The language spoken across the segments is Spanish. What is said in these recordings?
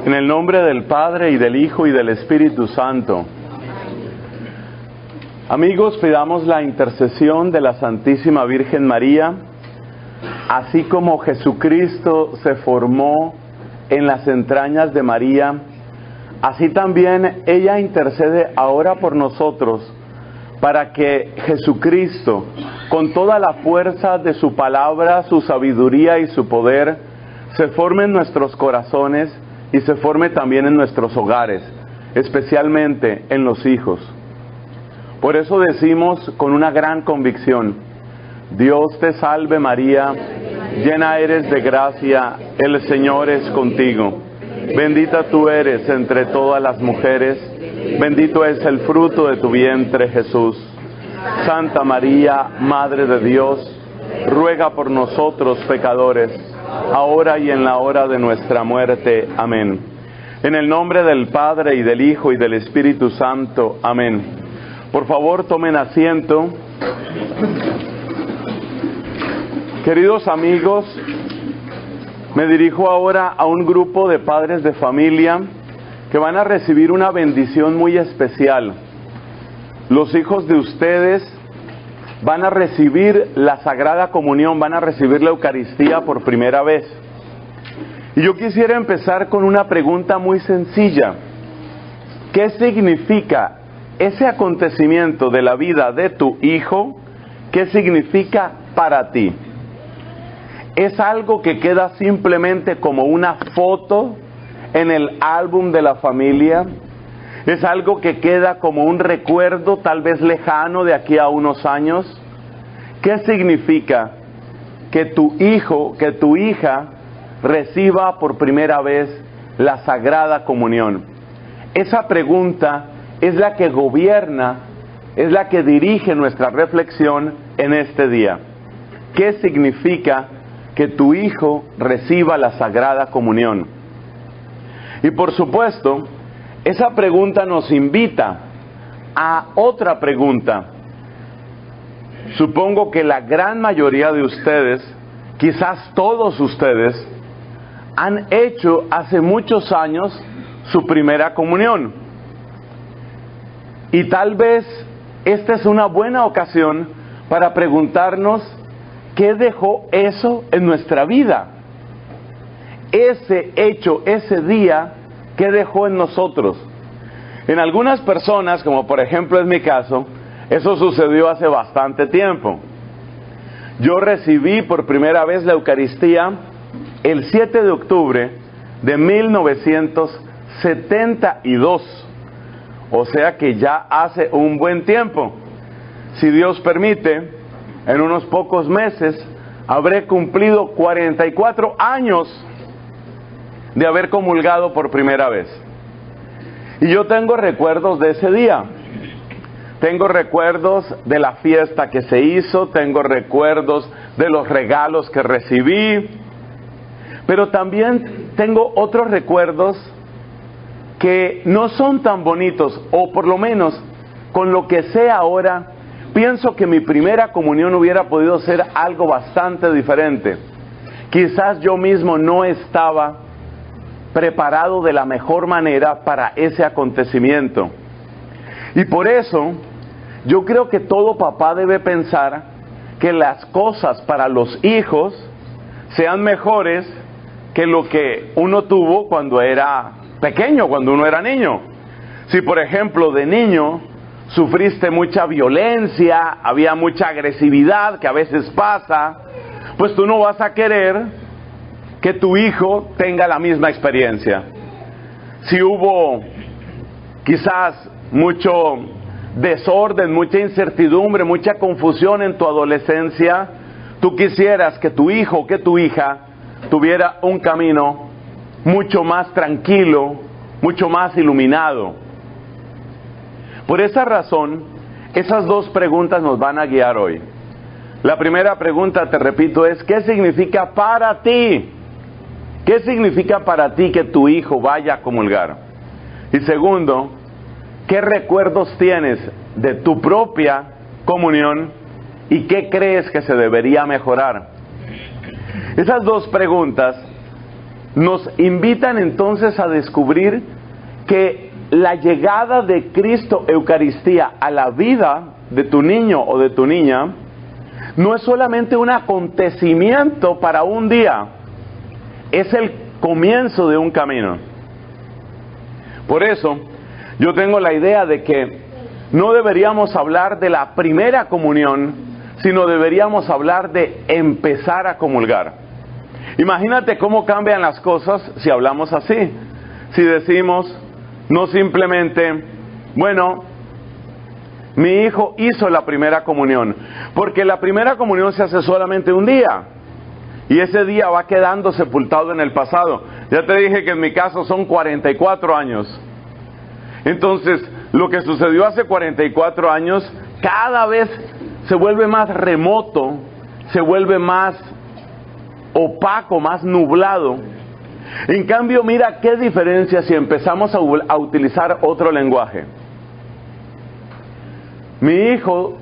En el nombre del Padre, y del Hijo, y del Espíritu Santo. Amigos, pidamos la intercesión de la Santísima Virgen María, así como Jesucristo se formó en las entrañas de María, así también ella intercede ahora por nosotros, para que Jesucristo, con toda la fuerza de su palabra, su sabiduría y su poder, se forme en nuestros corazones y se forme también en nuestros hogares, especialmente en los hijos. Por eso decimos con una gran convicción: Dios te salve María, llena eres de gracia, el Señor es contigo. Bendita tú eres entre todas las mujeres, bendito es el fruto de tu vientre Jesús. Santa María, Madre de Dios, ruega por nosotros pecadores, ahora y en la hora de nuestra muerte. Amén. En el nombre del Padre, y del Hijo, y del Espíritu Santo. Amén. Por favor, tomen asiento. Queridos amigos, me dirijo ahora a un grupo de padres de familia que van a recibir una bendición muy especial. Los hijos de ustedes van a recibir la Sagrada Comunión, van a recibir la Eucaristía por primera vez. Y yo quisiera empezar con una pregunta muy sencilla. ¿Qué significa ese acontecimiento de la vida de tu hijo? ¿Qué significa para ti? ¿Es algo que queda simplemente como una foto en el álbum de la familia? ¿Es algo que queda como un recuerdo tal vez lejano de aquí a unos años? ¿Qué significa que tu hijo, que tu hija reciba por primera vez la Sagrada Comunión? Esa pregunta es la que gobierna, es la que dirige nuestra reflexión en este día. ¿Qué significa que tu hijo reciba la Sagrada Comunión? Y por supuesto, esa pregunta nos invita a otra pregunta. Supongo que la gran mayoría de ustedes, quizás todos ustedes, han hecho hace muchos años su primera comunión. Y tal vez esta es una buena ocasión para preguntarnos ¿qué dejó eso en nuestra vida? Ese hecho, ese día, ¿qué dejó en nosotros? En algunas personas, como por ejemplo es mi caso, eso sucedió hace bastante tiempo. Yo recibí por primera vez la Eucaristía el 7 de octubre de 1972. O sea que ya hace un buen tiempo. Si Dios permite, en unos pocos meses habré cumplido 44 años de haber comulgado por primera vez. Y yo tengo recuerdos de ese día. Tengo recuerdos de la fiesta que se hizo, tengo recuerdos de los regalos que recibí, pero también tengo otros recuerdos que no son tan bonitos, o por lo menos con lo que sé ahora, pienso que mi primera comunión hubiera podido ser algo bastante diferente. Quizás yo mismo no estaba preparado de la mejor manera para ese acontecimiento. Y por eso, yo creo que todo papá debe pensar que las cosas para los hijos sean mejores que lo que uno tuvo cuando era pequeño, cuando uno era niño. Si por ejemplo de niño sufriste mucha violencia, había mucha agresividad que a veces pasa, pues tú no vas a querer que tu hijo tenga la misma experiencia. Si hubo quizás mucho desorden, mucha incertidumbre, mucha confusión en tu adolescencia, tú quisieras que tu hijo, que tu hija tuviera un camino mucho más tranquilo, mucho más iluminado. Por esa razón, esas dos preguntas nos van a guiar hoy. La primera pregunta, te repito, es ¿qué significa para ti? ¿Qué significa para ti que tu hijo vaya a comulgar? Y segundo, ¿qué recuerdos tienes de tu propia comunión y qué crees que se debería mejorar? Esas dos preguntas nos invitan entonces a descubrir que la llegada de Cristo Eucaristía a la vida de tu niño o de tu niña no es solamente un acontecimiento para un día, es el comienzo de un camino. Por eso, yo tengo la idea de que no deberíamos hablar de la primera comunión, sino deberíamos hablar de empezar a comulgar. Imagínate cómo cambian las cosas si hablamos así. Si decimos, no simplemente, bueno, mi hijo hizo la primera comunión, porque la primera comunión se hace solamente un día, y ese día va quedando sepultado en el pasado. Ya te dije que en mi caso son 44 años. Entonces, lo que sucedió hace 44 años, cada vez se vuelve más remoto, se vuelve más opaco, más nublado. En cambio, mira qué diferencia si empezamos a utilizar otro lenguaje. Mi hijo,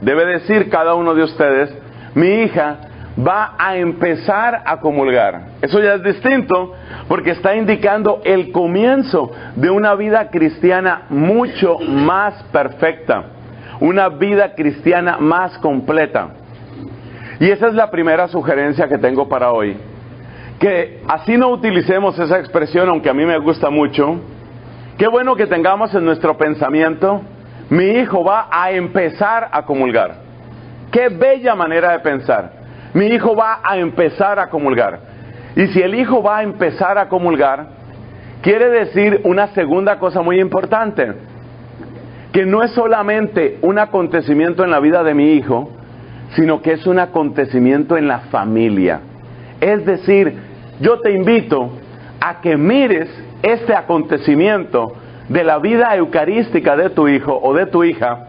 debe decir cada uno de ustedes, mi hija va a empezar a comulgar. Eso ya es distinto, porque está indicando el comienzo de una vida cristiana mucho más perfecta, una vida cristiana más completa. Y esa es la primera sugerencia que tengo para hoy. Que así no utilicemos esa expresión, aunque a mí me gusta mucho. Qué bueno que tengamos en nuestro pensamiento, mi hijo va a empezar a comulgar. Qué bella manera de pensar. Mi hijo va a empezar a comulgar. Y si el hijo va a empezar a comulgar, quiere decir una segunda cosa muy importante. Que no es solamente un acontecimiento en la vida de mi hijo, sino que es un acontecimiento en la familia. Es decir, yo te invito a que mires este acontecimiento de la vida eucarística de tu hijo o de tu hija.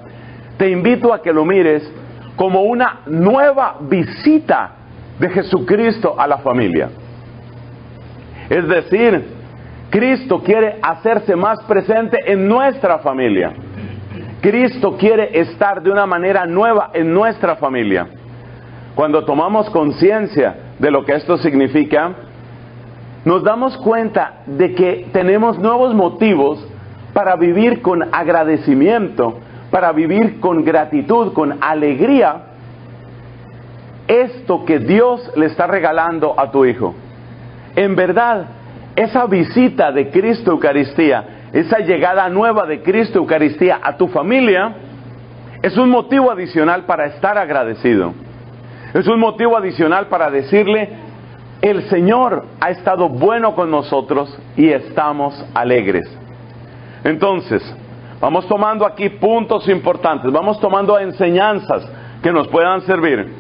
Te invito a que lo mires como una nueva visita de Jesucristo a la familia. Es decir, Cristo quiere hacerse más presente en nuestra familia. Cristo quiere estar de una manera nueva en nuestra familia. Cuando tomamos conciencia de lo que esto significa, nos damos cuenta de que tenemos nuevos motivos para vivir con agradecimiento, para vivir con gratitud, con alegría, esto que Dios le está regalando a tu hijo. En verdad, esa visita de Cristo Eucaristía, esa llegada nueva de Cristo Eucaristía a tu familia, es un motivo adicional para estar agradecido. Es un motivo adicional para decirle, el Señor ha estado bueno con nosotros y estamos alegres. Entonces, vamos tomando aquí puntos importantes, vamos tomando enseñanzas que nos puedan servir.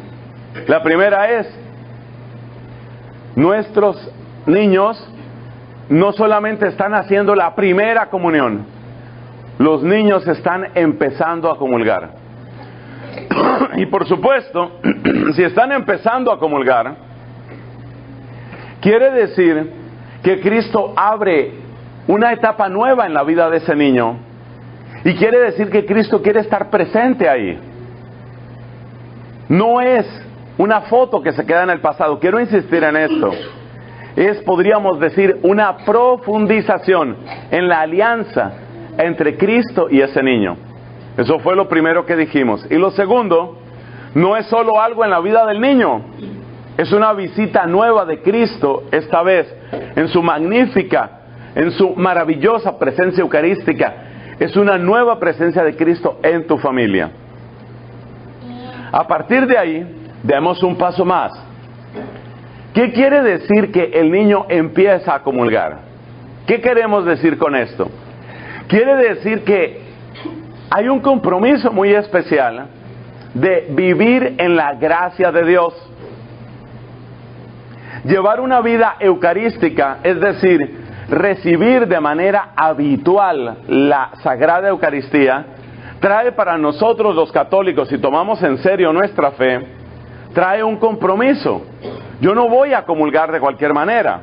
La primera es, nuestros niños no solamente están haciendo la primera comunión, los niños están empezando a comulgar. Y por supuesto, si están empezando a comulgar, quiere decir que Cristo abre una etapa nueva en la vida de ese niño. Y quiere decir que Cristo quiere estar presente ahí. No es una foto que se queda en el pasado. Quiero insistir en esto. Es, podríamos decir, una profundización en la alianza entre Cristo y ese niño. Eso fue lo primero que dijimos. Y lo segundo, no es solo algo en la vida del niño. Es una visita nueva de Cristo, esta vez, en su magnífica, en su maravillosa presencia eucarística. Es una nueva presencia de Cristo en tu familia. A partir de ahí, demos un paso más. ¿Qué quiere decir que el niño empieza a comulgar? ¿Qué queremos decir con esto? Quiere decir que hay un compromiso muy especial de vivir en la gracia de Dios. Llevar una vida eucarística, es decir, recibir de manera habitual la Sagrada Eucaristía, trae para nosotros los católicos, si tomamos en serio nuestra fe, trae un compromiso. Yo no voy a comulgar de cualquier manera.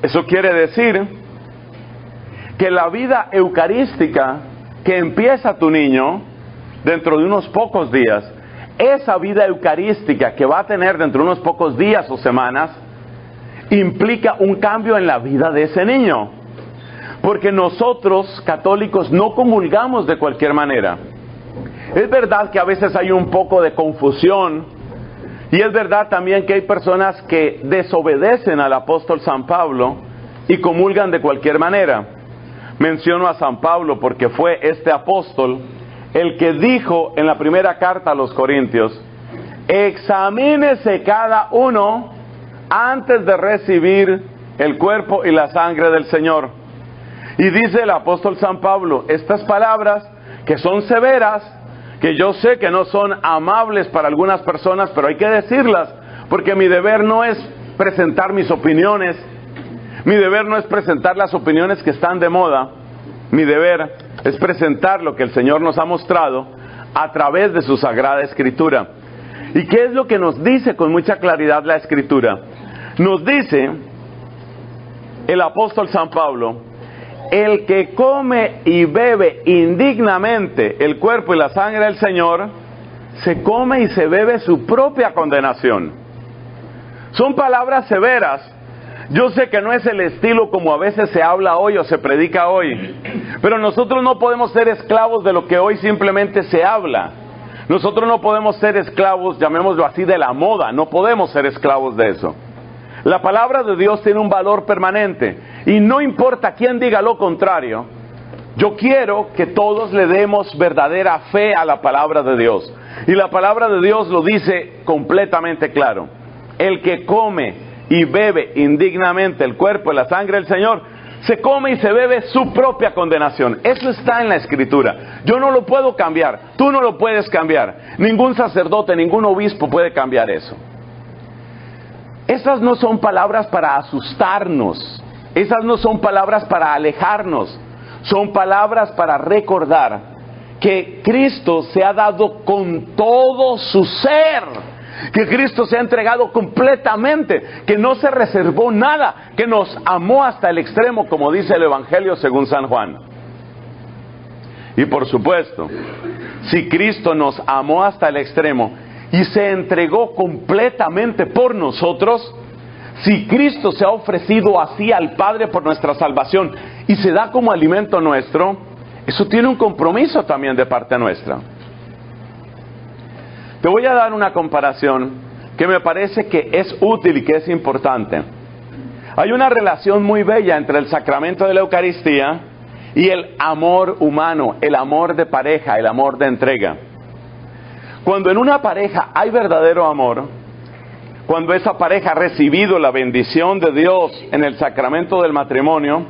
Eso quiere decir que la vida eucarística que empieza tu niño dentro de unos pocos días, esa vida eucarística que va a tener dentro de unos pocos días o semanas, implica un cambio en la vida de ese niño. Porque nosotros, católicos, no comulgamos de cualquier manera. Es verdad que a veces hay un poco de confusión, y es verdad también que hay personas que desobedecen al apóstol San Pablo y comulgan de cualquier manera. Menciono a San Pablo porque fue este apóstol el que dijo en la primera carta a los Corintios: examínese cada uno antes de recibir el cuerpo y la sangre del Señor. Y dice el apóstol San Pablo estas palabras que son severas, que yo sé que no son amables para algunas personas, pero hay que decirlas, porque mi deber no es presentar mis opiniones, mi deber no es presentar las opiniones que están de moda, mi deber es presentar lo que el Señor nos ha mostrado a través de su Sagrada Escritura. ¿Y qué es lo que nos dice con mucha claridad la Escritura? Nos dice el apóstol San Pablo: el que come y bebe indignamente el cuerpo y la sangre del Señor, se come y se bebe su propia condenación. Son palabras severas. Yo sé que no es el estilo como a veces se habla hoy o se predica hoy, pero nosotros no podemos ser esclavos de lo que hoy simplemente se habla. Nosotros no podemos ser esclavos, llamémoslo así, de la moda. No podemos ser esclavos de eso. La palabra de Dios tiene un valor permanente, y no importa quién diga lo contrario, yo quiero que todos le demos verdadera fe a la palabra de Dios. Y la palabra de Dios lo dice completamente claro: el que come y bebe indignamente el cuerpo y la sangre del Señor, se come y se bebe su propia condenación. Eso está en la Escritura. Yo no lo puedo cambiar, tú no lo puedes cambiar, ningún sacerdote, ningún obispo puede cambiar eso. Esas no son palabras para asustarnos, esas no son palabras para alejarnos, son palabras para recordar que Cristo se ha dado con todo su ser, que Cristo se ha entregado completamente, que no se reservó nada, que nos amó hasta el extremo, como dice el Evangelio según San Juan. Y por supuesto, si Cristo nos amó hasta el extremo y se entregó completamente por nosotros, si Cristo se ha ofrecido así al Padre por nuestra salvación y se da como alimento nuestro, eso tiene un compromiso también de parte nuestra. Te voy a dar una comparación que me parece que es útil y que es importante. Hay una relación muy bella entre el sacramento de la Eucaristía y el amor humano, el amor de pareja, el amor de entrega. Cuando en una pareja hay verdadero amor, cuando esa pareja ha recibido la bendición de Dios en el sacramento del matrimonio,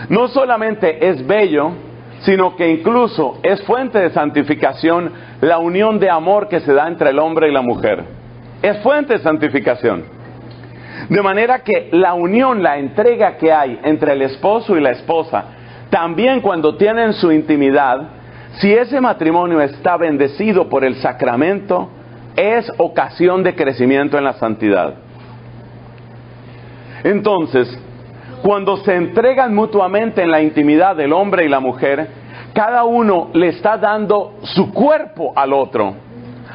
no solamente es bello, sino que incluso es fuente de santificación la unión de amor que se da entre el hombre y la mujer. Es fuente de santificación. De manera que la unión, la entrega que hay entre el esposo y la esposa, también cuando tienen su intimidad, si ese matrimonio está bendecido por el sacramento, es ocasión de crecimiento en la santidad. Entonces, cuando se entregan mutuamente en la intimidad del hombre y la mujer, cada uno le está dando su cuerpo al otro.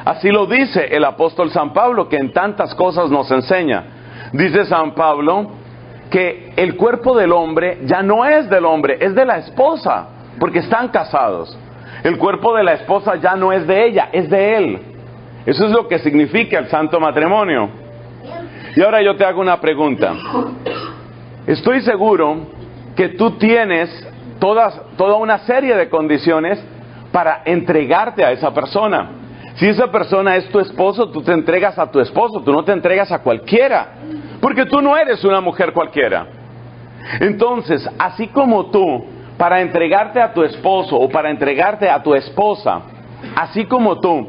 Así lo dice el apóstol San Pablo, que en tantas cosas nos enseña. Dice San Pablo que el cuerpo del hombre ya no es del hombre, es de la esposa, porque están casados. El cuerpo de la esposa ya no es de ella, es de él. Eso es lo que significa el santo matrimonio. Y ahora yo te hago una pregunta. Estoy seguro que tú tienes toda una serie de condiciones para entregarte a esa persona. Si esa persona es tu esposo, tú te entregas a tu esposo, tú no te entregas a cualquiera, porque tú no eres una mujer cualquiera. Entonces, así como tú, para entregarte a tu esposo o para entregarte a tu esposa, así como tú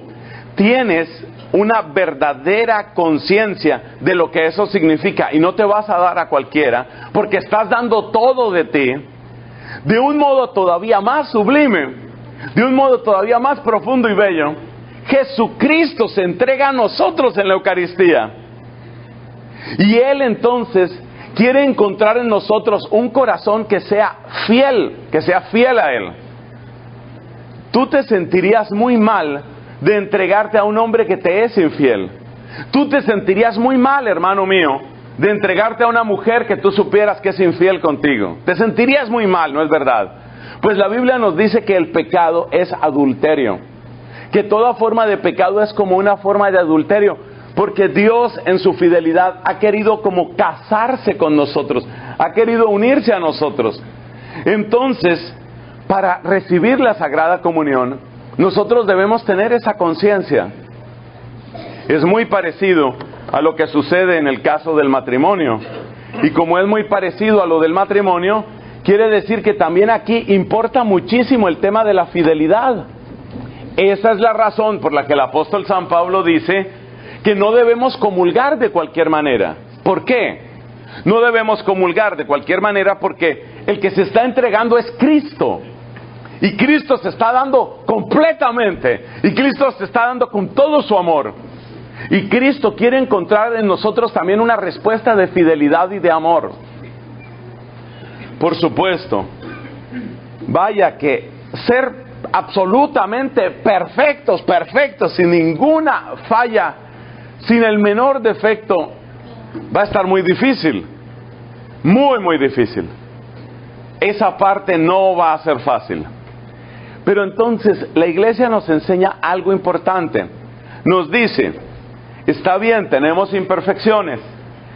tienes una verdadera conciencia de lo que eso significa y no te vas a dar a cualquiera, porque estás dando todo de ti, de un modo todavía más sublime, de un modo todavía más profundo y bello, Jesucristo se entrega a nosotros en la Eucaristía. Y Él entonces quiere encontrar en nosotros un corazón que sea fiel a Él. Tú te sentirías muy mal de entregarte a un hombre que te es infiel. Tú te sentirías muy mal, hermano mío, de entregarte a una mujer que tú supieras que es infiel contigo. Te sentirías muy mal, ¿no es verdad? Pues la Biblia nos dice que el pecado es adulterio, que toda forma de pecado es como una forma de adulterio, porque Dios en su fidelidad ha querido como casarse con nosotros, ha querido unirse a nosotros. Entonces, para recibir la Sagrada Comunión, nosotros debemos tener esa conciencia. Es muy parecido a lo que sucede en el caso del matrimonio. Y como es muy parecido a lo del matrimonio, quiere decir que también aquí importa muchísimo el tema de la fidelidad. Esa es la razón por la que el apóstol San Pablo dice que no debemos comulgar de cualquier manera. ¿Por qué? No debemos comulgar de cualquier manera porque el que se está entregando es Cristo. Y Cristo se está dando completamente. Y Cristo se está dando con todo su amor. Y Cristo quiere encontrar en nosotros también una respuesta de fidelidad y de amor. Por supuesto, vaya que ser absolutamente perfectos, sin ninguna falla, sin el menor defecto, va a estar muy difícil. Muy difícil. Esa parte no va a ser fácil. Pero entonces la iglesia nos enseña algo importante. Nos dice, está bien, tenemos imperfecciones.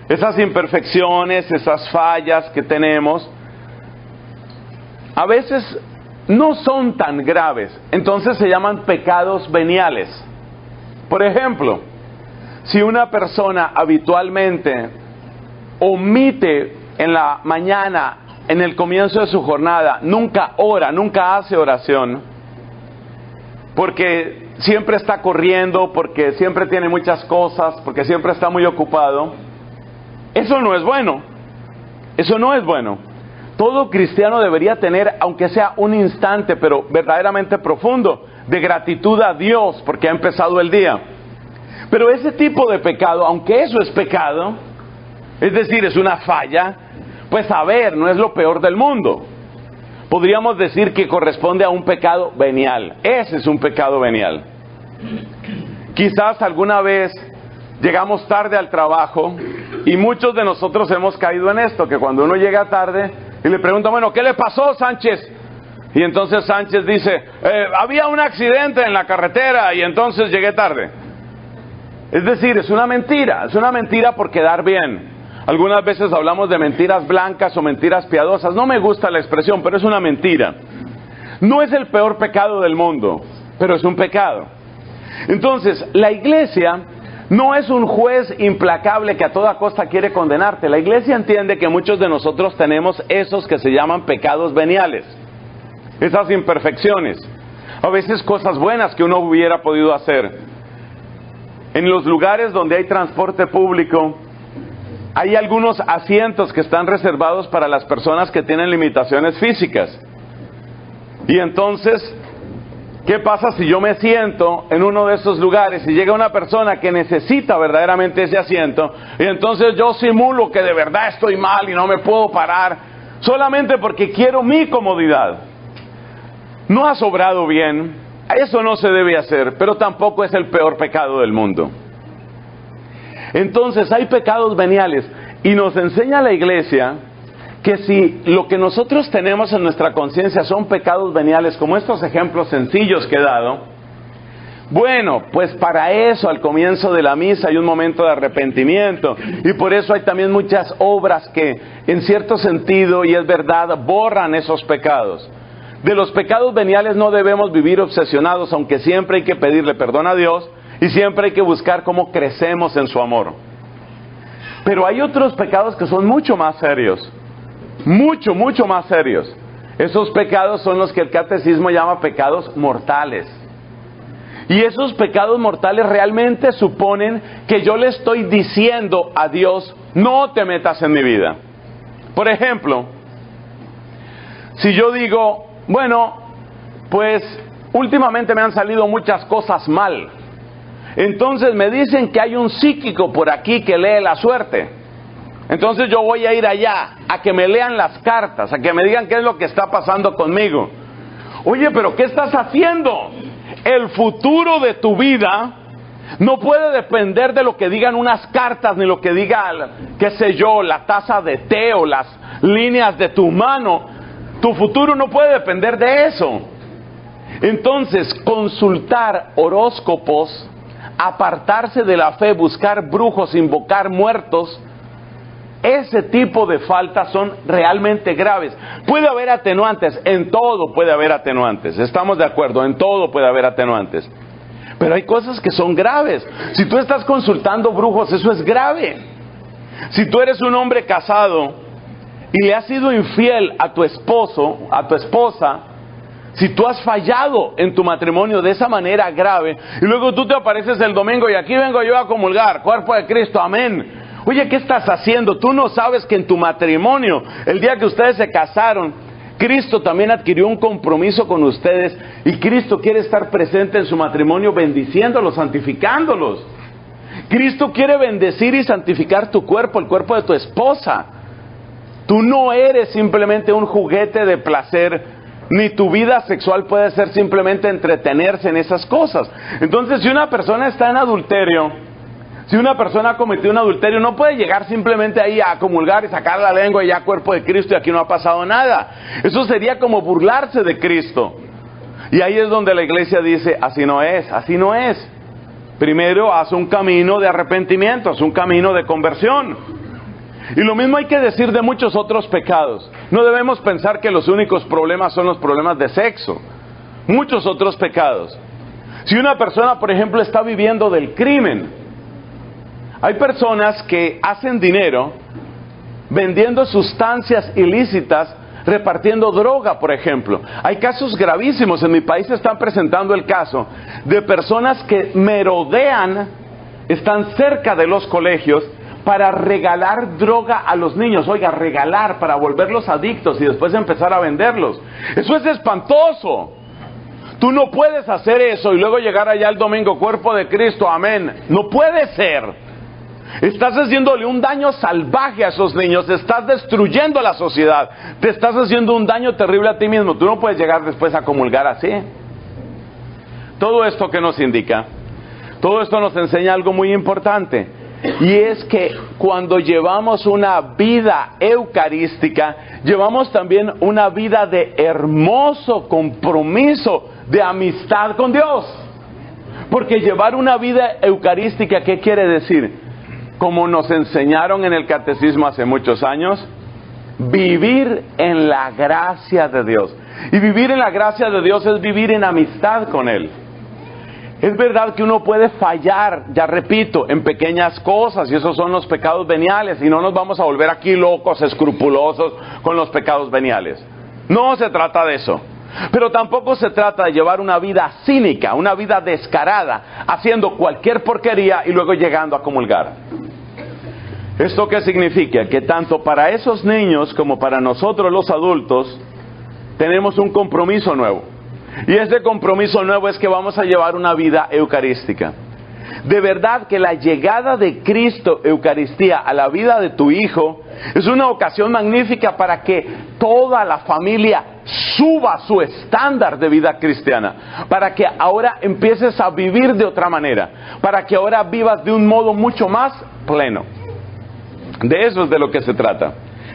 Esas imperfecciones, esas fallas que tenemos, a veces no son tan graves. Entonces se llaman pecados veniales. Por ejemplo, si una persona habitualmente omite en la mañana, en el comienzo de su jornada, nunca ora, nunca hace oración, porque siempre está corriendo, porque siempre tiene muchas cosas, porque siempre está muy ocupado, eso no es bueno. Eso no es bueno. Todo cristiano debería tener, aunque sea un instante, pero verdaderamente profundo, de gratitud a Dios porque ha empezado el día. Pero ese tipo de pecado, aunque eso es pecado, es decir, es una falla, pues a ver, no es lo peor del mundo. Podríamos decir que corresponde a un pecado venial. Ese es un pecado venial. Quizás alguna vez llegamos tarde al trabajo y muchos de nosotros hemos caído en esto, que cuando uno llega tarde y le pregunta, bueno, ¿qué le pasó, Sánchez? Y entonces Sánchez dice, había un accidente en la carretera y entonces llegué tarde. Es decir, es una mentira por quedar bien. Algunas veces hablamos de mentiras blancas o mentiras piadosas. No me gusta la expresión, pero es una mentira. No es el peor pecado del mundo, pero es un pecado. Entonces, la iglesia no es un juez implacable que a toda costa quiere condenarte. La iglesia entiende que muchos de nosotros tenemos esos que se llaman pecados veniales. Esas imperfecciones. A veces cosas buenas que uno hubiera podido hacer. En los lugares donde hay transporte público, hay algunos asientos que están reservados para las personas que tienen limitaciones físicas. Y entonces, ¿qué pasa si yo me siento en uno de esos lugares y llega una persona que necesita verdaderamente ese asiento y entonces yo simulo que de verdad estoy mal y no me puedo parar solamente porque quiero mi comodidad? No ha sobrado bien. Eso no se debe hacer, pero tampoco es el peor pecado del mundo. Entonces hay pecados veniales y nos enseña la iglesia que si lo que nosotros tenemos en nuestra conciencia son pecados veniales, como estos ejemplos sencillos que he dado, bueno, pues para eso al comienzo de la misa hay un momento de arrepentimiento y por eso hay también muchas obras que en cierto sentido, y es verdad, borran esos pecados. De los pecados veniales no debemos vivir obsesionados, aunque siempre hay que pedirle perdón a Dios y siempre hay que buscar cómo crecemos en su amor. Pero hay otros pecados que son mucho más serios, mucho más serios. Esos pecados son los que el catecismo llama pecados mortales. Y esos pecados mortales realmente suponen que yo le estoy diciendo a Dios, no te metas en mi vida. Por ejemplo, si yo digo, bueno, pues últimamente me han salido muchas cosas mal. Entonces me dicen que hay un psíquico por aquí que lee la suerte. Entonces yo voy a ir allá a que me lean las cartas, a que me digan qué es lo que está pasando conmigo. Oye, pero ¿qué estás haciendo? El futuro de tu vida No puede depender de lo que digan unas cartas, ni lo que diga, qué sé yo, la taza de té o las líneas de tu mano. Tu futuro no puede depender de eso. Entonces, consultar horóscopos, apartarse de la fe, buscar brujos, invocar muertos, ese tipo de faltas son realmente graves. Puede haber atenuantes, en todo puede haber atenuantes, estamos de acuerdo, en todo puede haber atenuantes. Pero hay cosas que son graves. Si tú estás consultando brujos, eso es grave. Si tú eres un hombre casado y le has sido infiel a tu esposo, a tu esposa, si tú has fallado en tu matrimonio de esa manera grave, y luego tú te apareces el domingo y aquí vengo yo a comulgar, cuerpo de Cristo, amén. Oye, ¿qué estás haciendo? Tú no sabes que en tu matrimonio, el día que ustedes se casaron, Cristo también adquirió un compromiso con ustedes y Cristo quiere estar presente en su matrimonio bendiciéndolos, santificándolos. Cristo quiere bendecir y santificar tu cuerpo, el cuerpo de tu esposa. Tú no eres simplemente un juguete de placer, ni tu vida sexual puede ser simplemente entretenerse en esas cosas. Entonces, si una persona está en adulterio, si una persona ha cometido un adulterio, no puede llegar simplemente ahí a comulgar y sacar la lengua y ya cuerpo de Cristo y aquí no ha pasado nada. Eso sería como burlarse de Cristo. Y ahí es donde la iglesia dice, así no es, así no es. Primero haz un camino de arrepentimiento, haz un camino de conversión. Y lo mismo hay que decir de muchos otros pecados. No debemos pensar que los únicos problemas son los problemas de sexo. Muchos otros pecados. Si una persona, por ejemplo, está viviendo del crimen, hay personas que hacen dinero vendiendo sustancias ilícitas, repartiendo droga, por ejemplo. Hay casos gravísimos. En mi país se están presentando el caso de personas que merodean, están cerca de los colegios para regalar droga a los niños. Oiga, regalar para volverlos adictos y después empezar a venderlos. Eso es espantoso. Tú no puedes hacer eso y luego llegar allá el domingo, cuerpo de Cristo, amén. No puede ser. Estás haciéndole un daño salvaje a esos niños, estás destruyendo la sociedad, te estás haciendo un daño terrible a ti mismo. Tú no puedes llegar después a comulgar así. Todo esto que nos indica, todo esto nos enseña algo muy importante, y es que cuando llevamos una vida eucarística, llevamos también una vida de hermoso compromiso, de amistad con Dios. Porque llevar una vida eucarística, ¿qué quiere decir? Como nos enseñaron en el catecismo hace muchos años, vivir en la gracia de Dios. Y vivir en la gracia de Dios es vivir en amistad con Él. Es verdad que uno puede fallar, ya repito, en pequeñas cosas, y esos son los pecados veniales, y no nos vamos a volver aquí locos, escrupulosos con los pecados veniales. No se trata de eso. Pero tampoco se trata de llevar una vida cínica, una vida descarada, haciendo cualquier porquería y luego llegando a comulgar. ¿Esto qué significa? Que tanto para esos niños como para nosotros los adultos tenemos un compromiso nuevo. Y ese compromiso nuevo es que vamos a llevar una vida eucarística. De verdad que la llegada de Cristo, Eucaristía, a la vida de tu hijo es una ocasión magnífica para que toda la familia suba su estándar de vida cristiana, para que ahora empieces a vivir de otra manera, para que ahora vivas de un modo mucho más pleno. De eso es de lo que se trata,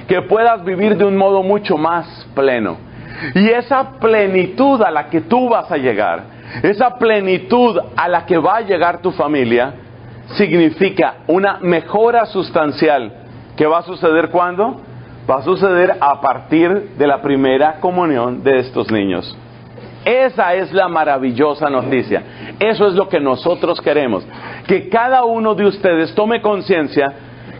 que puedas vivir de un modo mucho más pleno. Y esa plenitud a la que tú vas a llegar, esa plenitud a la que va a llegar tu familia, significa una mejora sustancial que va a suceder ¿cuándo? Va a suceder a partir de la primera comunión de estos niños. Esa es la maravillosa noticia. Eso es lo que nosotros queremos. Que cada uno de ustedes tome conciencia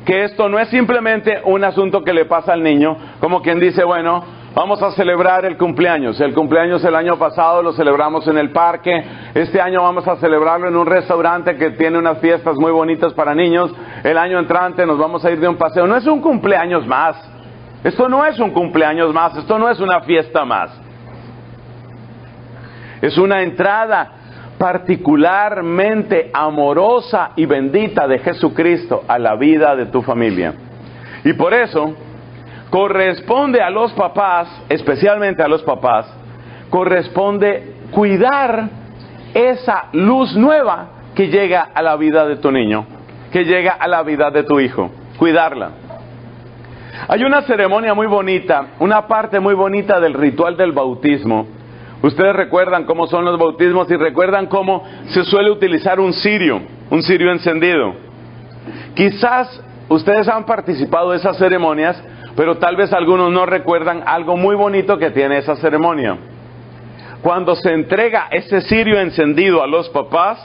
que esto no es simplemente un asunto que le pasa al niño, como quien dice, bueno, vamos a celebrar el cumpleaños. El cumpleaños el año pasado lo celebramos en el parque. Este año vamos a celebrarlo en un restaurante que tiene unas fiestas muy bonitas para niños. El año entrante nos vamos a ir de un paseo. No es un cumpleaños más. Esto no es un cumpleaños más. Esto no es una fiesta más. Es una entrada particularmente amorosa y bendita de Jesucristo a la vida de tu familia. Y por eso corresponde a los papás, especialmente a los papás, corresponde cuidar esa luz nueva que llega a la vida de tu niño, que llega a la vida de tu hijo. Cuidarla. Hay una ceremonia muy bonita, una parte muy bonita del ritual del bautismo. Ustedes recuerdan cómo son los bautismos y recuerdan cómo se suele utilizar un cirio encendido. Quizás ustedes han participado de esas ceremonias, pero tal vez algunos no recuerdan algo muy bonito que tiene esa ceremonia. Cuando se entrega ese cirio encendido a los papás,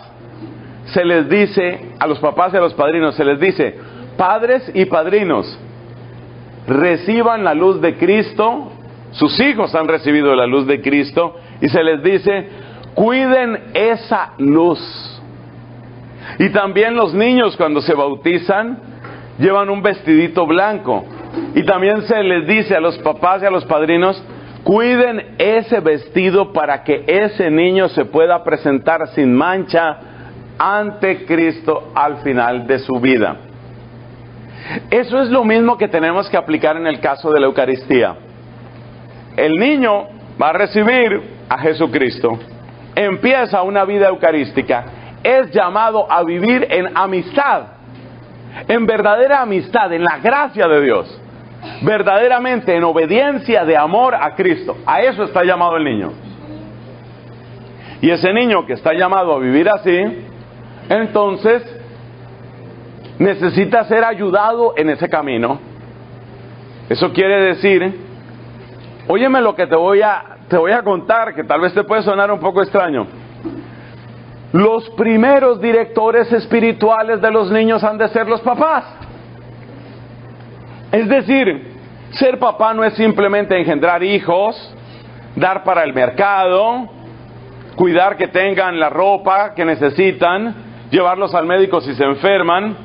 se les dice, a los papás y a los padrinos, se les dice: padres y padrinos, reciban la luz de Cristo. Sus hijos han recibido la luz de Cristo y se les dice: cuiden esa luz. Y también los niños, cuando se bautizan, llevan un vestidito blanco y también se les dice a los papás y a los padrinos: cuiden ese vestido para que ese niño se pueda presentar sin mancha ante Cristo al final de su vida. Eso es lo mismo que tenemos que aplicar en el caso de la Eucaristía. El niño va a recibir a Jesucristo, empieza una vida eucarística, es llamado a vivir en amistad, en verdadera amistad, en la gracia de Dios, verdaderamente en obediencia de amor a Cristo. A eso está llamado el niño. Y ese niño que está llamado a vivir así, entonces necesita ser ayudado en ese camino. Eso quiere decir, óyeme lo que te voy a contar, que tal vez te puede sonar un poco extraño. Los primeros directores espirituales de los niños han de ser los papás. Es decir, ser papá no es simplemente engendrar hijos, dar para el mercado, cuidar que tengan la ropa que necesitan, llevarlos al médico si se enferman.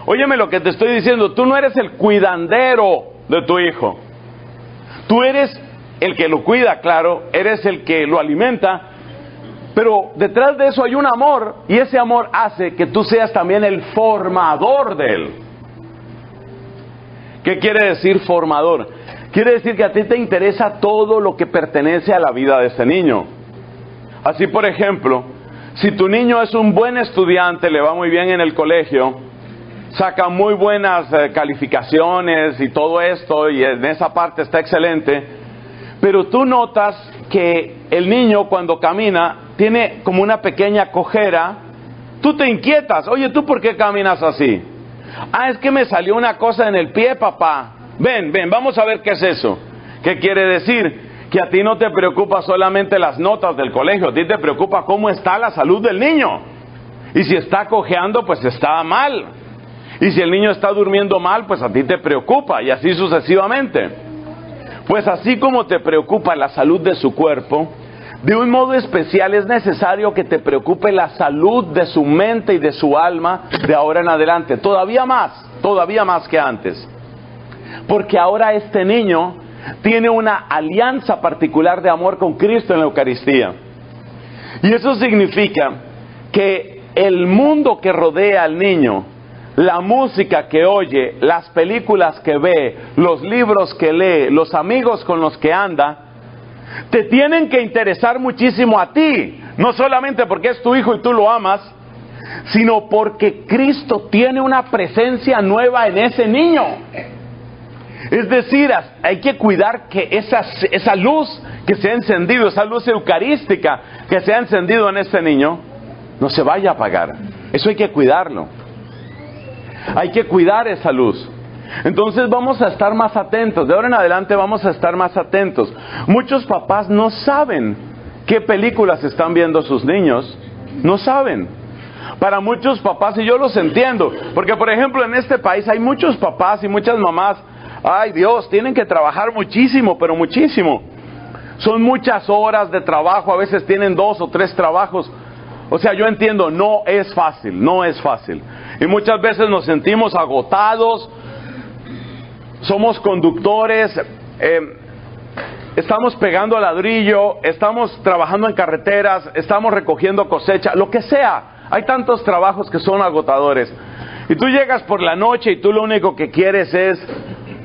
Óyeme lo que te estoy diciendo, tú no eres el cuidandero de tu hijo. Tú eres el que lo cuida, claro, eres el que lo alimenta, pero detrás de eso hay un amor, y ese amor hace que tú seas también el formador de él. ¿Qué quiere decir formador? Quiere decir que a ti te interesa todo lo que pertenece a la vida de ese niño. Así, por ejemplo, si tu niño es un buen estudiante, le va muy bien en el colegio, saca muy buenas calificaciones y todo esto, y en esa parte está excelente, pero tú notas que el niño cuando camina tiene como una pequeña cojera, tú te inquietas: oye, ¿tú por qué caminas así? Ah, es que me salió una cosa en el pie, papá. Ven, vamos a ver qué es eso. ¿Qué quiere decir? Que a ti no te preocupa solamente las notas del colegio, a ti te preocupa cómo está la salud del niño. Y si está cojeando, pues está mal. Y si el niño está durmiendo mal, pues a ti te preocupa, y así sucesivamente. Pues así como te preocupa la salud de su cuerpo, de un modo especial es necesario que te preocupe la salud de su mente y de su alma de ahora en adelante, todavía más que antes. Porque ahora este niño tiene una alianza particular de amor con Cristo en la Eucaristía. Y eso significa que el mundo que rodea al niño, la música que oye, las películas que ve, los libros que lee, los amigos con los que anda, te tienen que interesar muchísimo a ti, no solamente porque es tu hijo y tú lo amas, sino porque Cristo tiene una presencia nueva en ese niño. Es decir, hay que cuidar que esa luz que se ha encendido, esa luz eucarística que se ha encendido en ese niño, no se vaya a apagar. Eso hay que cuidarlo. Hay que cuidar esa luz. Entonces vamos a estar más atentos. De ahora en adelante vamos a estar más atentos. Muchos papás no saben qué películas están viendo sus niños. No saben. Para muchos papás, y yo los entiendo, porque por ejemplo en este país hay muchos papás y muchas mamás, ay Dios, tienen que trabajar muchísimo, pero muchísimo. Son muchas horas de trabajo, a veces tienen 2 o 3 trabajos. O sea, yo entiendo, no es fácil. Y muchas veces nos sentimos agotados, somos conductores, estamos pegando ladrillo, estamos trabajando en carreteras, estamos recogiendo cosecha, lo que sea. Hay tantos trabajos que son agotadores. Y tú llegas por la noche y tú lo único que quieres es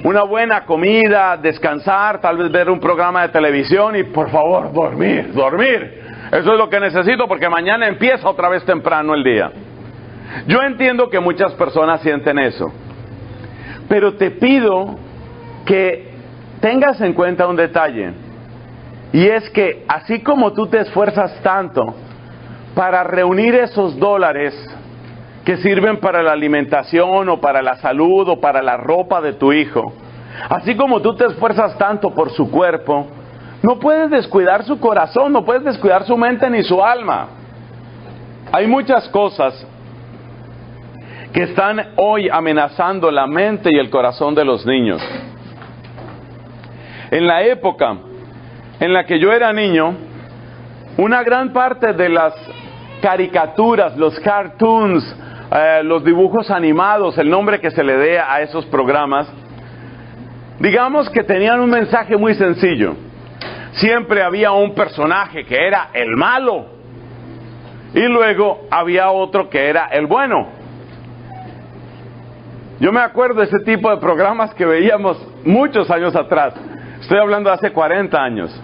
una buena comida, descansar, tal vez ver un programa de televisión y por favor dormir. Eso es lo que necesito porque mañana empieza otra vez temprano el día. Yo entiendo que muchas personas sienten eso, pero te pido que tengas en cuenta un detalle, y es que así como tú te esfuerzas tanto para reunir esos dólares que sirven para la alimentación o para la salud o para la ropa de tu hijo, así como tú te esfuerzas tanto por su cuerpo, no puedes descuidar su corazón, no puedes descuidar su mente ni su alma. Hay muchas cosas que están hoy amenazando la mente y el corazón de los niños. En la época en la que yo era niño, una gran parte de las caricaturas, los cartoons, los dibujos animados, el nombre que se le dé a esos programas, digamos que tenían un mensaje muy sencillo. Siempre había un personaje que era el malo y luego había otro que era el bueno. Yo me acuerdo de ese tipo de programas que veíamos muchos años atrás. Estoy hablando de hace 40 años.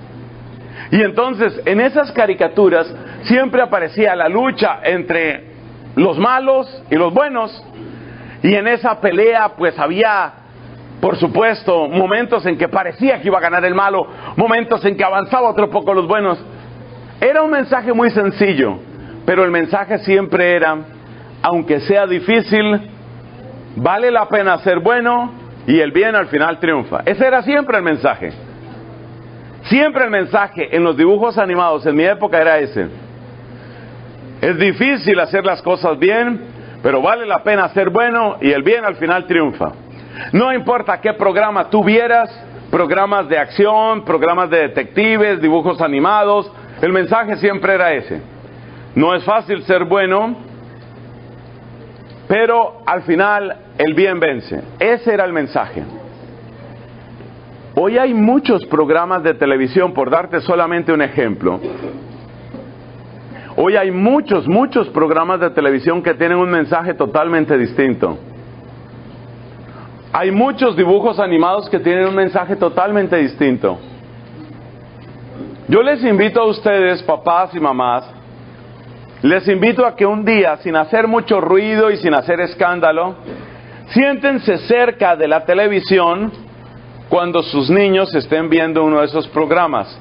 Y entonces en esas caricaturas siempre aparecía la lucha entre los malos y los buenos. Y en esa pelea pues había, por supuesto, momentos en que parecía que iba a ganar el malo, momentos en que avanzaba otro poco los buenos. Era un mensaje muy sencillo, pero el mensaje siempre era, aunque sea difícil, vale la pena ser bueno y el bien al final triunfa. Ese era siempre el mensaje. Siempre el mensaje en los dibujos animados en mi época era ese. Es difícil hacer las cosas bien, pero vale la pena ser bueno y el bien al final triunfa. No importa qué programa tú vieras, programas de acción, programas de detectives, dibujos animados, el mensaje siempre era ese. No es fácil ser bueno, pero al final el bien vence. Ese era el mensaje. Hoy hay muchos programas de televisión, por darte solamente un ejemplo. Hoy hay muchos programas de televisión que tienen un mensaje totalmente distinto. Hay muchos dibujos animados que tienen un mensaje totalmente distinto. Yo les invito a ustedes, papás y mamás, les invito a que un día, sin hacer mucho ruido y sin hacer escándalo, siéntense cerca de la televisión cuando sus niños estén viendo uno de esos programas.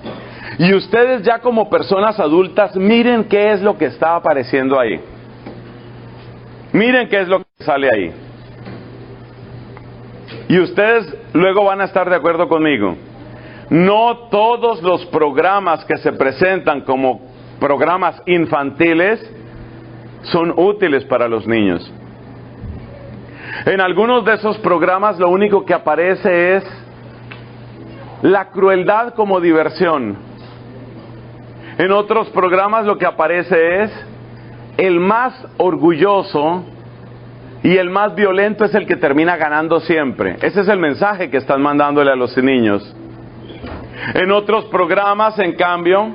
Y ustedes ya como personas adultas, miren qué es lo que está apareciendo ahí. Miren qué es lo que sale ahí. Y ustedes luego van a estar de acuerdo conmigo. No todos los programas que se presentan como programas infantiles son útiles para los niños. En algunos de esos programas lo único que aparece es la crueldad como diversión. En otros programas lo que aparece es el más orgulloso y el más violento es el que termina ganando siempre. Ese es el mensaje que están mandándole a los niños. En otros programas, en cambio,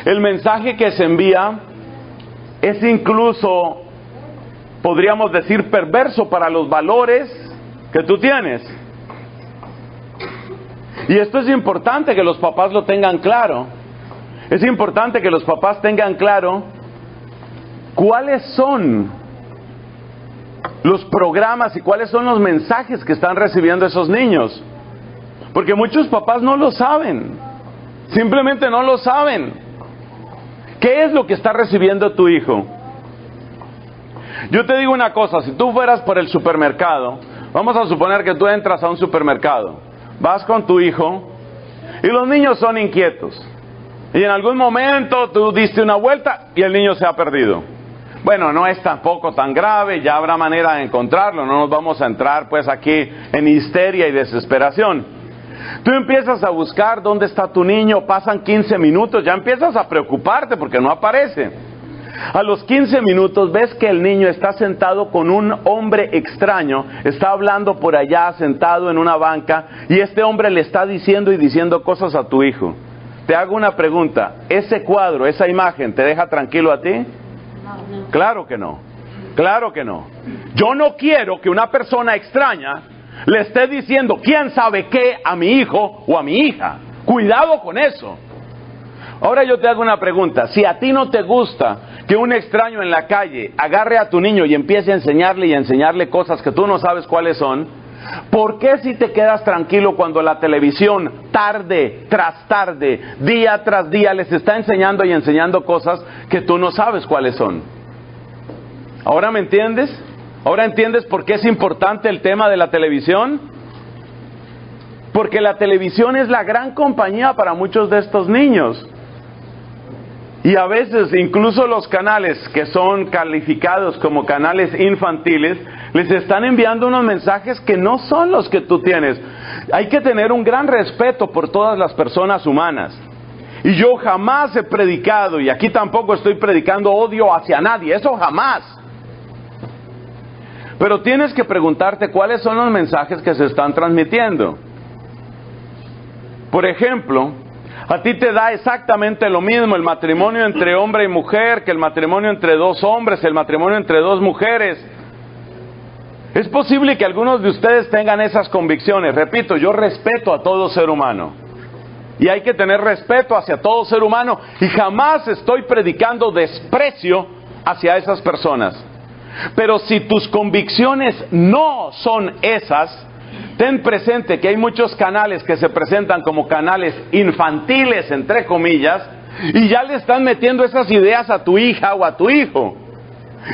el mensaje que se envía es incluso, podríamos decir, perverso para los valores que tú tienes. Y esto es importante que los papás lo tengan claro. Es importante que los papás tengan claro cuáles son los programas y cuáles son los mensajes que están recibiendo esos niños. Porque muchos papás no lo saben. Simplemente no lo saben. ¿Qué es lo que está recibiendo tu hijo? Yo te digo una cosa, si tú fueras por el supermercado, vamos a suponer que tú entras a un supermercado, vas con tu hijo y los niños son inquietos. Y en algún momento tú diste una vuelta y el niño se ha perdido. Bueno, no es tampoco tan grave, ya habrá manera de encontrarlo, no nos vamos a entrar pues aquí en histeria y desesperación. Tú empiezas a buscar dónde está tu niño, pasan 15 minutos, ya empiezas a preocuparte porque no aparece. A los 15 minutos ves que el niño está sentado con un hombre extraño, está hablando por allá sentado en una banca y este hombre le está diciendo y diciendo cosas a tu hijo. Te hago una pregunta, ¿ese cuadro, esa imagen te deja tranquilo a ti? No. Claro que no, claro que no. Yo no quiero que una persona extraña le esté diciendo quién sabe qué a mi hijo o a mi hija. Cuidado con eso. Ahora yo te hago una pregunta. Si a ti no te gusta que un extraño en la calle agarre a tu niño y empiece a enseñarle cosas que tú no sabes cuáles son, ¿por qué si te quedas tranquilo cuando la televisión, tarde tras tarde, día tras día, les está enseñando cosas que tú no sabes cuáles son? ¿Ahora me entiendes? ¿Ahora entiendes por qué es importante el tema de la televisión? Porque la televisión es la gran compañía para muchos de estos niños. Y a veces incluso los canales que son calificados como canales infantiles les están enviando unos mensajes que no son los que tú tienes. Hay que tener un gran respeto por todas las personas humanas. Y yo jamás he predicado, y aquí tampoco estoy predicando odio hacia nadie, eso jamás. Pero tienes que preguntarte cuáles son los mensajes que se están transmitiendo. Por ejemplo, a ti te da exactamente lo mismo el matrimonio entre hombre y mujer, que el matrimonio entre dos hombres, el matrimonio entre dos mujeres. Es posible que algunos de ustedes tengan esas convicciones. Repito, yo respeto a todo ser humano. Y hay que tener respeto hacia todo ser humano. Y jamás estoy predicando desprecio hacia esas personas. Pero si tus convicciones no son esas, ten presente que hay muchos canales que se presentan como canales infantiles, entre comillas, y ya le están metiendo esas ideas a tu hija o a tu hijo.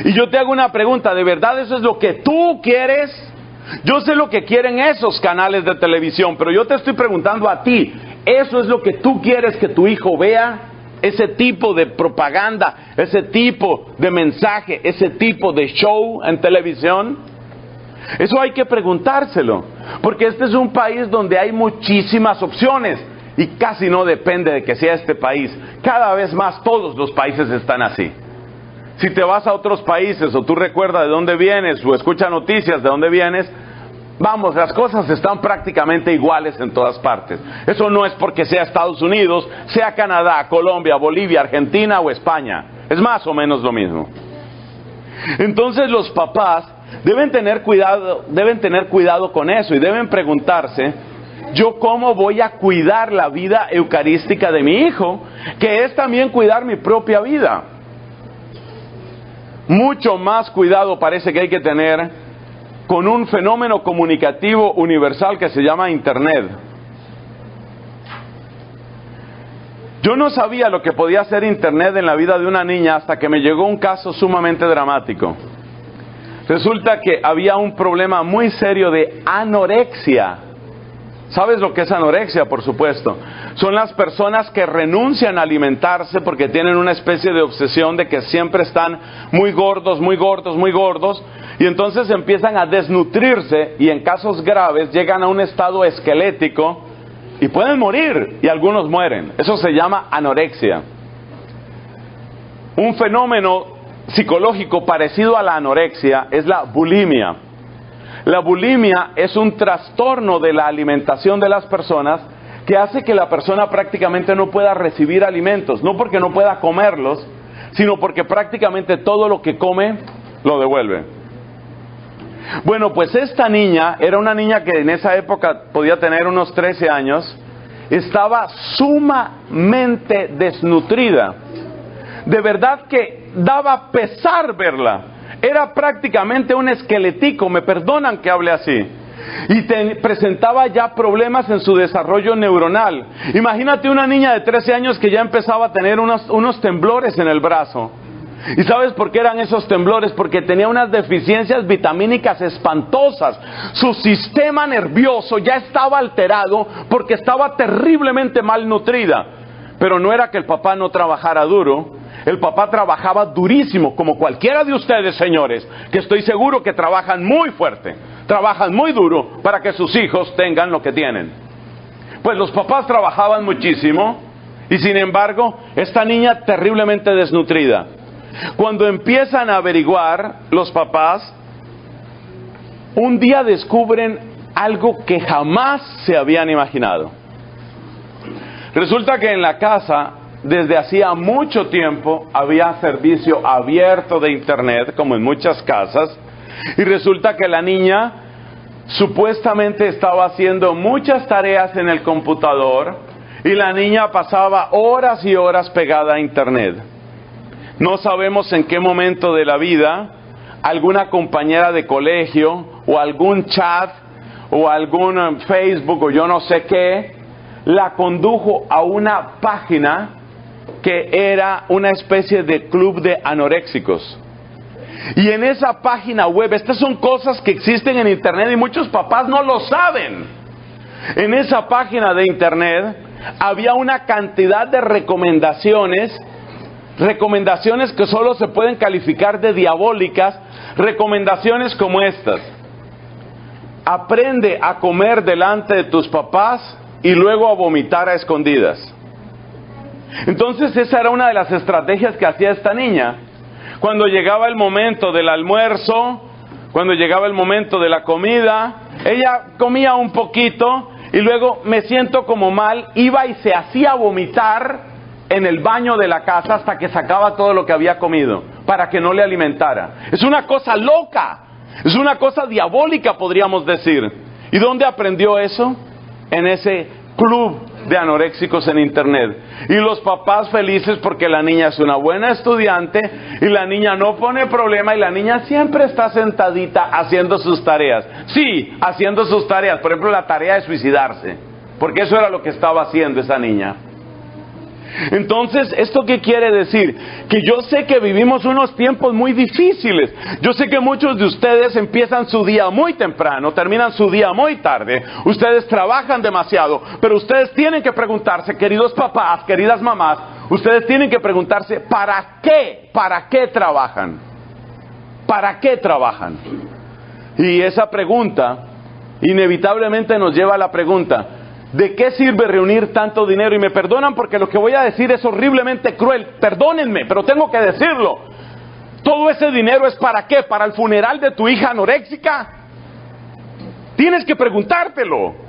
Y yo te hago una pregunta, ¿de verdad eso es lo que tú quieres? Yo sé lo que quieren esos canales de televisión, pero yo te estoy preguntando a ti, ¿eso es lo que tú quieres que tu hijo vea? Ese tipo de propaganda, ese tipo de mensaje, ese tipo de show en televisión. Eso hay que preguntárselo, porque este es un país donde hay muchísimas opciones y casi no depende de que sea este país. Cada vez más todos los países están así. Si te vas a otros países o tú recuerdas de dónde vienes o escuchas noticias de dónde vienes, vamos, las cosas están prácticamente iguales en todas partes. Eso no es porque sea Estados Unidos, sea Canadá, Colombia, Bolivia, Argentina o España. Es más o menos lo mismo. Entonces los papás deben tener cuidado con eso y deben preguntarse, ¿yo cómo voy a cuidar la vida eucarística de mi hijo? Que es también cuidar mi propia vida. Mucho más cuidado parece que hay que tener con un fenómeno comunicativo universal que se llama Internet. Yo no sabía lo que podía hacer Internet en la vida de una niña hasta que me llegó un caso sumamente dramático. Resulta que había un problema muy serio de anorexia. ¿Sabes lo que es anorexia? Por supuesto. Son las personas que renuncian a alimentarse porque tienen una especie de obsesión de que siempre están muy gordos, muy gordos, muy gordos. Y entonces empiezan a desnutrirse y en casos graves llegan a un estado esquelético y pueden morir, y algunos mueren. Eso se llama anorexia. Un fenómeno psicológico parecido a la anorexia es la bulimia. La bulimia es un trastorno de la alimentación de las personas que hace que la persona prácticamente no pueda recibir alimentos, no porque no pueda comerlos, sino porque prácticamente todo lo que come lo devuelve. Bueno, pues esta niña era una niña que en esa época podía tener unos 13 años, estaba sumamente desnutrida. De verdad que daba pesar verla. Era prácticamente un esqueletico, me perdonan que hable así. Y presentaba ya problemas en su desarrollo neuronal. Imagínate una niña de 13 años que ya empezaba a tener unos temblores en el brazo. ¿Y sabes por qué eran esos temblores? Porque tenía unas deficiencias vitamínicas espantosas. Su sistema nervioso ya estaba alterado porque estaba terriblemente malnutrida. Pero no era que el papá no trabajara duro. El papá trabajaba durísimo, como cualquiera de ustedes, señores, que estoy seguro que trabajan muy fuerte, trabajan muy duro para que sus hijos tengan lo que tienen. Pues los papás trabajaban muchísimo y sin embargo, esta niña terriblemente desnutrida. Cuando empiezan a averiguar los papás, un día descubren algo que jamás se habían imaginado. Resulta que en la casa, desde hacía mucho tiempo, había servicio abierto de Internet, como en muchas casas, y resulta que la niña supuestamente estaba haciendo muchas tareas en el computador, Y la niña pasaba horas y horas pegada a internet. No sabemos en qué momento de la vida alguna compañera de colegio o algún chat o algún Facebook o yo no sé qué la condujo a una página que era una especie de club de anoréxicos. Y en esa página web, estas son cosas que existen en internet y muchos papás no lo saben. En esa página de internet había una cantidad de recomendaciones que solo se pueden calificar de diabólicas, recomendaciones como estas: aprende a comer delante de tus papás y luego a vomitar a escondidas. Entonces esa era una de las estrategias que hacía esta niña. Cuando llegaba el momento del almuerzo, cuando llegaba el momento de la comida, ella comía un poquito y luego, me siento como mal, iba y se hacía vomitar en el baño de la casa hasta que sacaba todo lo que había comido, para que no le alimentara. Es una cosa loca, es una cosa diabólica, podríamos decir. ¿Y dónde aprendió eso? En ese club de anoréxicos en internet. Y los papás felices porque la niña es una buena estudiante y la niña no pone problema y la niña siempre está sentadita haciendo sus tareas. Sí, haciendo sus tareas. Por ejemplo, la tarea de suicidarse, porque eso era lo que estaba haciendo esa niña. Entonces, ¿esto qué quiere decir? Que yo sé que vivimos unos tiempos muy difíciles. Yo sé que muchos de ustedes empiezan su día muy temprano, terminan su día muy tarde. Ustedes trabajan demasiado, pero ustedes tienen que preguntarse, queridos papás, queridas mamás, ustedes tienen que preguntarse, ¿para qué trabajan? ¿Para qué trabajan? Y esa pregunta inevitablemente nos lleva a la pregunta: ¿de qué sirve reunir tanto dinero? Y me perdonan porque lo que voy a decir es horriblemente cruel. Perdónenme, pero tengo que decirlo. ¿Todo ese dinero es para qué? ¿Para el funeral de tu hija anoréxica? Tienes que preguntártelo.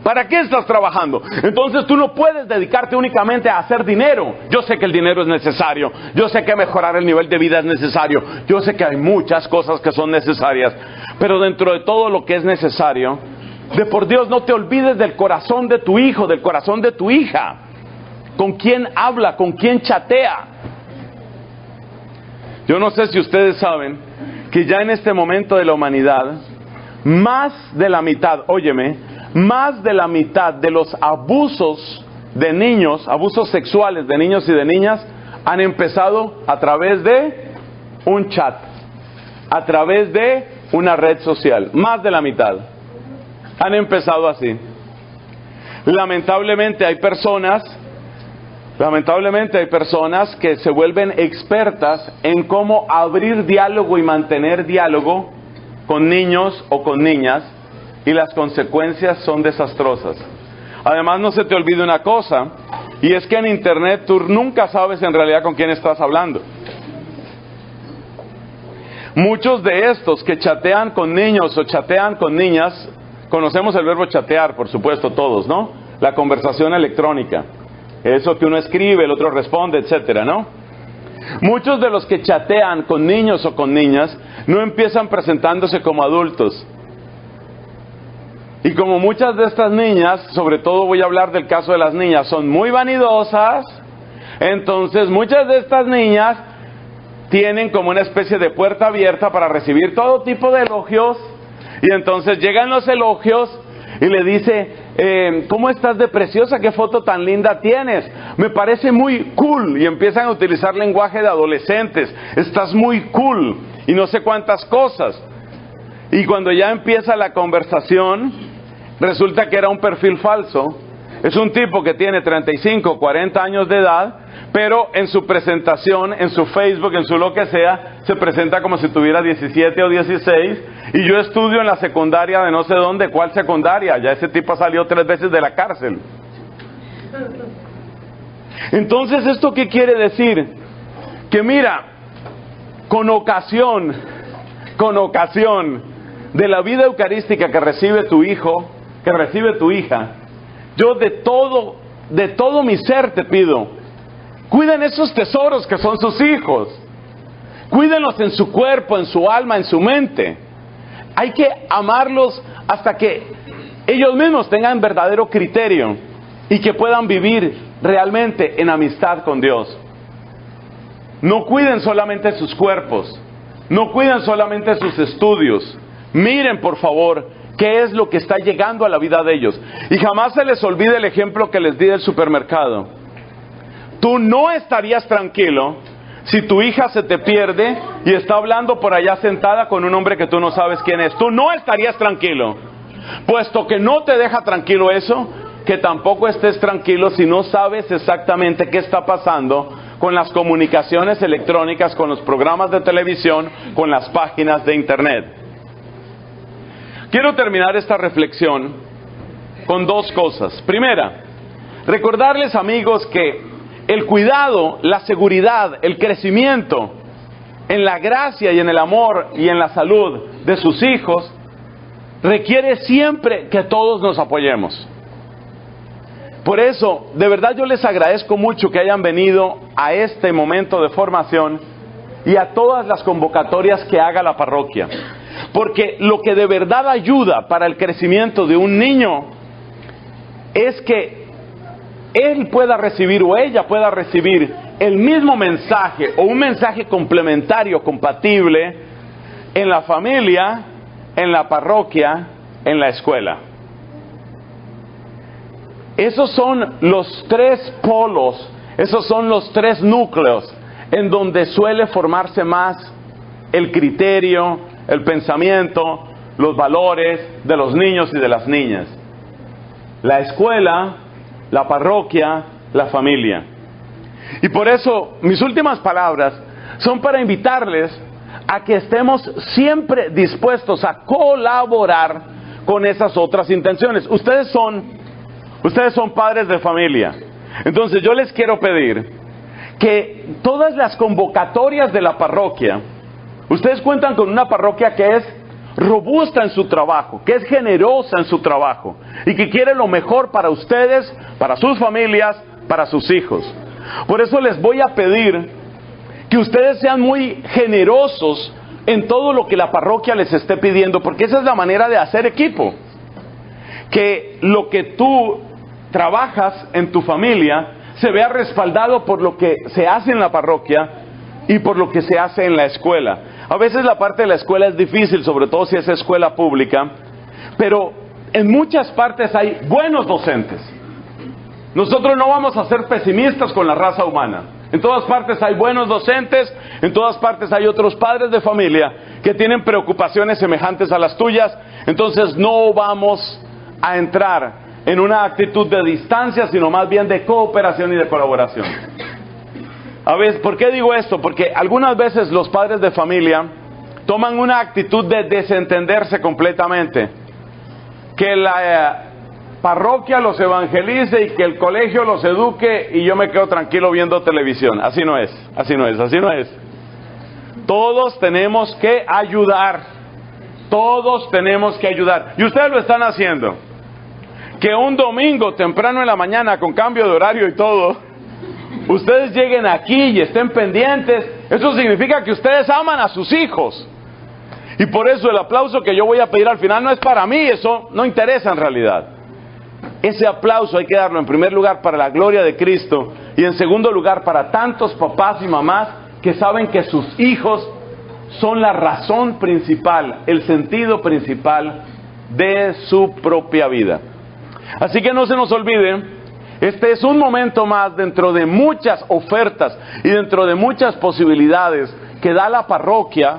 ¿Para qué estás trabajando? Entonces tú no puedes dedicarte únicamente a hacer dinero. Yo sé que el dinero es necesario. Yo sé que mejorar el nivel de vida es necesario. Yo sé que hay muchas cosas que son necesarias. Pero dentro de todo lo que es necesario, de por Dios, no te olvides del corazón de tu hijo, del corazón de tu hija. ¿Con quién habla? ¿Con quién chatea? Yo no sé si ustedes saben que ya en este momento de la humanidad, más de la mitad, óyeme, más de la mitad de los abusos de niños, abusos sexuales de niños y de niñas, han empezado a través de un chat, a través de una red social. Más de la mitad han empezado así. Lamentablemente hay personas que se vuelven expertas en cómo abrir diálogo y mantener diálogo con niños o con niñas, y las consecuencias son desastrosas. Además, no se te olvide una cosa, y es que en internet tú nunca sabes en realidad con quién estás hablando. Muchos de estos que chatean con niños o chatean con niñas, conocemos el verbo chatear, por supuesto, todos, ¿no? La conversación electrónica. Eso que uno escribe, el otro responde, etcétera, ¿no? Muchos de los que chatean con niños o con niñas no empiezan presentándose como adultos. Y como muchas de estas niñas, sobre todo voy a hablar del caso de las niñas, son muy vanidosas, entonces muchas de estas niñas tienen como una especie de puerta abierta para recibir todo tipo de elogios. Y entonces llegan los elogios y le dice, ¿cómo estás de preciosa? ¿Qué foto tan linda tienes? Me parece muy cool. Y empiezan a utilizar lenguaje de adolescentes. Estás muy cool. Y no sé cuántas cosas. Y cuando ya empieza la conversación, resulta que era un perfil falso. Es un tipo que tiene 35, 40 años de edad, pero en su presentación, en su Facebook, en su lo que sea, se presenta como si tuviera 17 o 16, y yo estudio en la secundaria de no sé dónde. ¿Cuál secundaria? Ya ese tipo salió 3 veces de la cárcel. Entonces, ¿esto qué quiere decir? Que mira, con ocasión de la vida eucarística que recibe tu hijo, que recibe tu hija, yo de todo mi ser te pido, cuiden esos tesoros que son sus hijos. Cuídenlos en su cuerpo, en su alma, en su mente. Hay que amarlos hasta que ellos mismos tengan verdadero criterio. y que puedan vivir realmente en amistad con Dios. No cuiden solamente sus cuerpos, no cuiden solamente sus estudios. Miren, por favor, qué es lo que está llegando a la vida de ellos. Y jamás se les olvide el ejemplo que les di del supermercado. Tú no estarías tranquilo si tu hija se te pierde y está hablando por allá sentada con un hombre que tú no sabes quién es. Tú no estarías tranquilo. Puesto que no te deja tranquilo eso, que tampoco estés tranquilo si no sabes exactamente qué está pasando con las comunicaciones electrónicas, con los programas de televisión, con las páginas de internet. Quiero terminar esta reflexión con dos cosas. Primera, recordarles, amigos, que el cuidado, la seguridad, el crecimiento en la gracia y en el amor y en la salud de sus hijos requiere siempre que todos nos apoyemos. Por eso, de verdad yo les agradezco mucho que hayan venido a este momento de formación y a todas las convocatorias que haga la parroquia. Porque lo que de verdad ayuda para el crecimiento de un niño es que él pueda recibir o ella pueda recibir el mismo mensaje o un mensaje complementario, compatible en la familia, en la parroquia, en la escuela. Esos son los tres polos, esos son los tres núcleos en donde suele formarse más el criterio, el pensamiento, los valores de los niños y de las niñas. La escuela, la parroquia, la familia. Y por eso mis últimas palabras son para invitarles a que estemos siempre dispuestos a colaborar con esas otras intenciones. Ustedes son padres de familia. Entonces yo les quiero pedir que todas las convocatorias de la parroquia, ustedes cuentan con una parroquia que es robusta en su trabajo, que es generosa en su trabajo y que quiere lo mejor para ustedes, para sus familias, para sus hijos. Por eso les voy a pedir que ustedes sean muy generosos en todo lo que la parroquia les esté pidiendo, porque esa es la manera de hacer equipo. Que lo que tú trabajas en tu familia se vea respaldado por lo que se hace en la parroquia y por lo que se hace en la escuela. A veces la parte de la escuela es difícil, sobre todo si es escuela pública, pero en muchas partes hay buenos docentes. Nosotros no vamos a ser pesimistas con la raza humana. En todas partes hay buenos docentes, en todas partes hay otros padres de familia que tienen preocupaciones semejantes a las tuyas. Entonces no vamos a entrar en una actitud de distancia, sino más bien de cooperación y de colaboración. A veces, ¿por qué digo esto? Porque algunas veces los padres de familia toman una actitud de desentenderse completamente. Que la parroquia los evangelice y que el colegio los eduque y yo me quedo tranquilo viendo televisión. Así no es, así no es, así no es. Todos tenemos que ayudar. Todos tenemos que ayudar. Y ustedes lo están haciendo. Que un domingo temprano en la mañana, con cambio de horario y todo, ustedes lleguen aquí y estén pendientes. Eso significa que ustedes aman a sus hijos. Y por eso el aplauso que yo voy a pedir al final no es para mí, eso no interesa en realidad. Ese aplauso hay que darlo en primer lugar para la gloria de Cristo y en segundo lugar para tantos papás y mamás que saben que sus hijos son la razón principal, el sentido principal de su propia vida. Así que no se nos olvide, este es un momento más dentro de muchas ofertas y dentro de muchas posibilidades que da la parroquia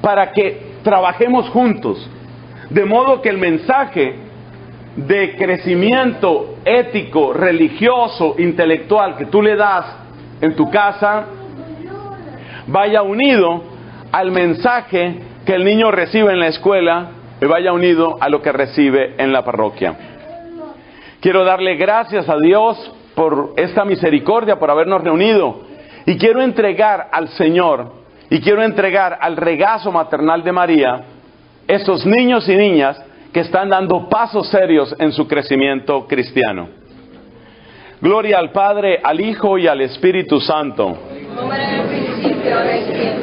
para que trabajemos juntos, de modo que el mensaje de crecimiento ético, religioso, intelectual que tú le das en tu casa vaya unido al mensaje que el niño recibe en la escuela y vaya unido a lo que recibe en la parroquia. Quiero darle gracias a Dios por esta misericordia, por habernos reunido, y quiero entregar al Señor y quiero entregar al regazo maternal de María esos niños y niñas que están dando pasos serios en su crecimiento cristiano. Gloria al Padre, al Hijo y al Espíritu Santo. Como era en el principio, ahora y siempre.